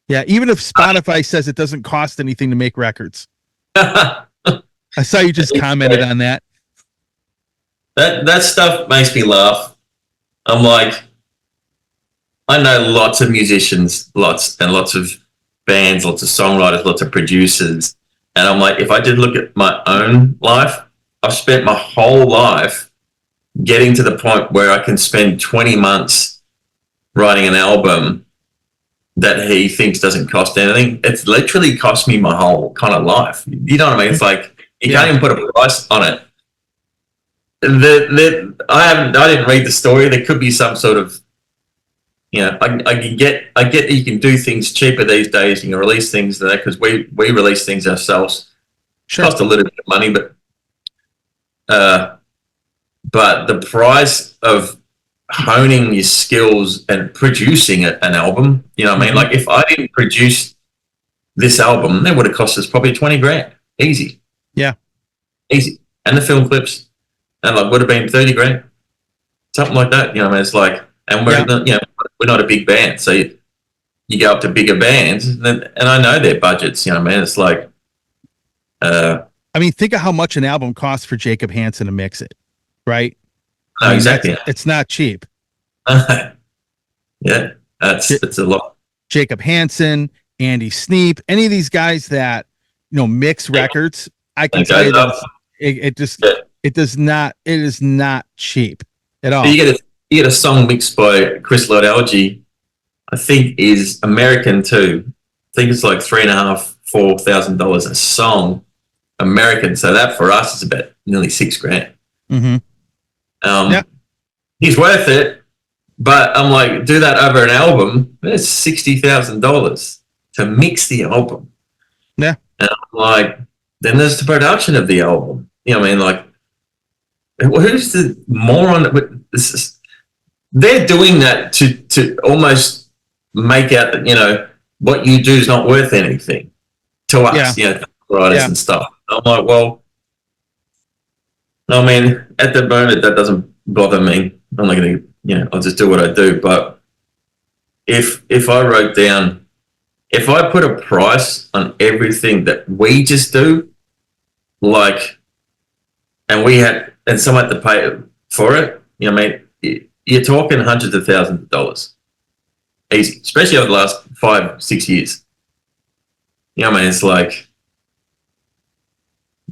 Yeah, even if Spotify says it doesn't cost anything to make records. I saw you just commented on that. That stuff makes me laugh. I'm like, I know lots of musicians, lots of bands, lots of songwriters, lots of producers, and I'm like, if I did look at my own life, I've spent my whole life getting to the point where I can spend 20 months writing an album that he thinks doesn't cost anything. It's literally cost me my whole kind of life. You know what I mean? It's like you can't even put a price on it. I didn't read the story. There could be some sort of, I get that you can do things cheaper these days. You can release things there because we release things ourselves. Sure. Cost a little bit of money, but the price of honing your skills and producing an album, you know what I mean? Like if I didn't produce this album, that would have cost us probably 20 grand. Easy. Yeah. Easy. And the film clips, and like would have been 30 grand. Something like that. You know what I mean? It's like, and we're we're not a big band. So you go up to bigger bands and I know their budgets, you know what I mean? It's like I mean, think of how much an album costs for Jacob Hansen to mix it, right? No, exactly. It's not cheap. Yeah, it's a lot. Jacob Hansen, Andy Sneap, any of these guys that mix records, I can tell you that it is not cheap at all. You get a song mixed by Chris Lord-Alge, I think is American too. I think it's like $3,500-4,000 a song, American. So that for us is about nearly $6,000. Mm-hmm. He's worth it, but I'm like, do that over an album. It's $60,000 to mix the album. Yeah, and I'm like, then there's the production of the album. You know what I mean? Like, who's the moron that they're doing that to almost make out that what you do is not worth anything to us, writers and stuff. I'm like, well, I mean, at the moment that doesn't bother me. I'm not going to, I'll just do what I do. But if I wrote down, if I put a price on everything that we just do, like, and someone had to pay for it, you know what I mean? You're talking hundreds of thousands of dollars. Easy, especially over the last 5-6 years. You know what I mean? It's like,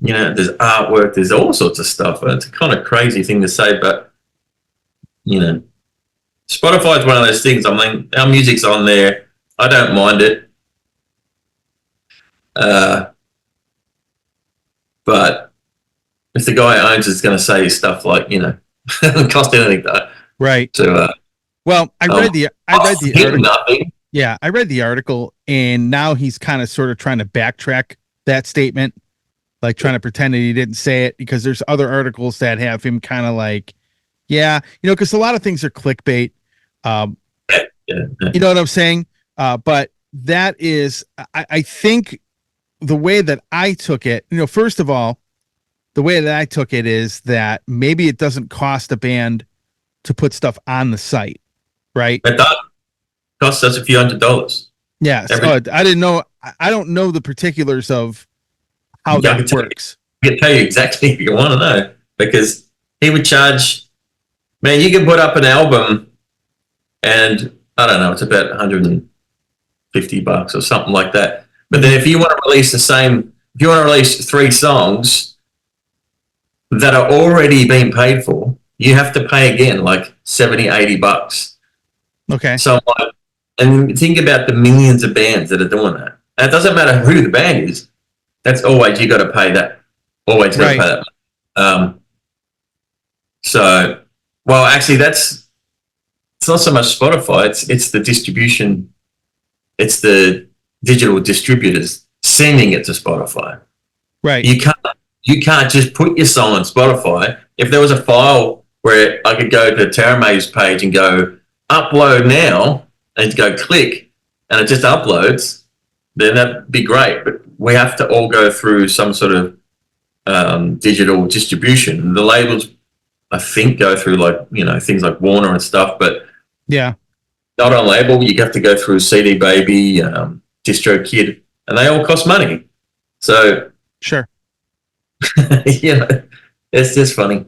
there's artwork, there's all sorts of stuff. It's a kind of crazy thing to say, but, Spotify is one of those things. I mean, our music's on there. I don't mind it. But if the guy who owns it's going to say stuff like, it doesn't cost anything, right? Well, I read the article. Nothing. Yeah, I read the article, and now he's kind of sort of trying to backtrack that statement, like trying to pretend that he didn't say it, because there's other articles that have him kind of like, because a lot of things are clickbait. You know what I'm saying? But that is, I think the way that I took it, first of all, the way that I took it is that maybe it doesn't cost a band to put stuff on the site, right? It does. Costs us a few $100s. Yeah, so I didn't know. I don't know the particulars of how that works. I can tell you exactly if you want to know, because he would charge. Man, you can put up an album, and I don't know, it's about $150 or something like that. But then if you want to release if you want to release 3 songs that are already being paid for, you have to pay again like $70-80. Okay. So, and think about the millions of bands that are doing that. And it doesn't matter who the band is. That's always, you got to pay that. Always got to pay that. So, well, actually, it's not so much Spotify. It's the distribution. It's the digital distributors sending it to Spotify. Right. You can't just put your song on Spotify. If there was a file where I could go to Teramaze page and go upload now, and go click, and it just uploads, then that'd be great. But we have to all go through some sort of digital distribution. The labels, I think, go through things like Warner and stuff, but not on label. You have to go through CD Baby, DistroKid, and they all cost money. So Sure. you know, it's just funny.